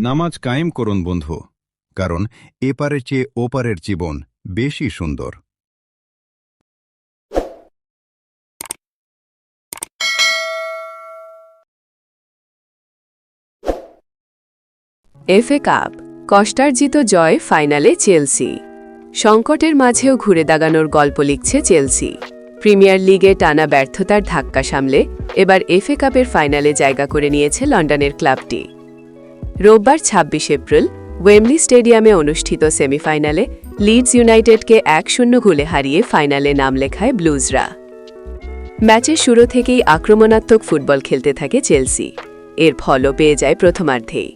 নামাজ কায়েম করুন বন্ধু, কারণ এপারের চেয়ে ওপারের জীবন বেশি সুন্দর। এফএ কাপ কষ্টার্জিত জয় ফাইনালে চেলসি। সংকটের মাঝেও ঘুরে দাগানোর গল্প লিখছে চেলসি। প্রিমিয়ার লিগে টানা ব্যর্থতার ধাক্কা সামলে এবার এফএ কাপের ফাইনালে জায়গা করে নিয়েছে লন্ডনের ক্লাবটি। রোববার ২৬ এপ্রিল ওয়েমলি স্টেডিয়ামে অনুষ্ঠিত সেমিফাইনালে লিডস ইউনাইটেডকে ১-০ গোলে হারিয়ে ফাইনালে নাম লেখায় ব্লুজরা। ম্যাচের শুরু থেকেই আক্রমণাত্মক ফুটবল খেলতে থাকে চেলসি। এর ফলও পেয়ে যায় প্রথমার্ধেই।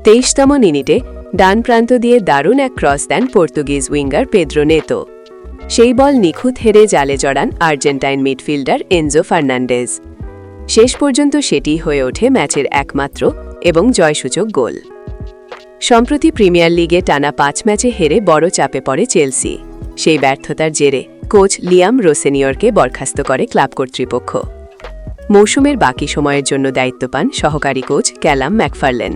২৩তম মিনিটে ডান প্রান্ত দিয়ে দারুণ এক ক্রস দেন পর্তুগিজ উইঙ্গার পেদ্রো নেতো। সেই বল নিখুঁত হেরে জালে জড়ান আর্জেন্টাইন মিডফিল্ডার এনজো ফার্নান্ডেজ। শেষ পর্যন্ত সেটিই হয়ে ওঠে ম্যাচের একমাত্র এবং জয়সূচক গোল। সম্প্রতি প্রিমিয়ার লিগে টানা ৫ ম্যাচে হেরে বড় চাপে পড়ে চেলসি। সেই ব্যর্থতার জেরে কোচ লিয়াম রোসেনিয়রকে বরখাস্ত করে ক্লাব কর্তৃপক্ষ। মৌসুমের বাকি সময়ের জন্য দায়িত্ব পান সহকারী কোচ ক্যালাম ম্যাকফারলেন।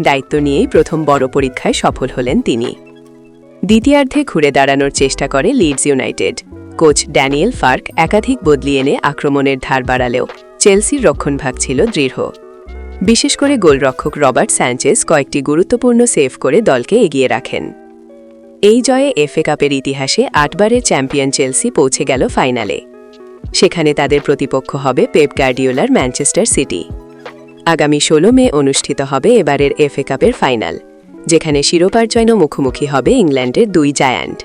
দায়িত্ব নিয়েই প্রথম বড় পরীক্ষায় সফল হলেন তিনি। দ্বিতীয়ার্ধে ঘুরে দাঁড়ানোর চেষ্টা করে লিডস ইউনাইটেড। কোচ ড্যানিয়েল ফার্ক একাধিক বদলি এনে আক্রমণের ধার বাড়ালেও চেলসির রক্ষণভাগ ছিল দৃঢ়। বিশেষ করে গোলরক্ষক রবার্ট স্যাঞ্চেজ কয়েকটি গুরুত্বপূর্ণ সেভ করে দলকে এগিয়ে রাখেন। এই জয়ে এফএ কাপের ইতিহাসে ৮বারের চ্যাম্পিয়ন চেলসি পৌঁছে গেল ফাইনালে। সেখানে তাদের প্রতিপক্ষ হবে পেপ গার্ডিওলার ম্যানচেস্টার সিটি। আগামী ১৬ মে অনুষ্ঠিত হবে এবারের এফএ কাপের ফাইনাল, যেখানে শিরোপার জন্য মুখোমুখি হবে ইংল্যান্ডের দুই জায়ান্ট।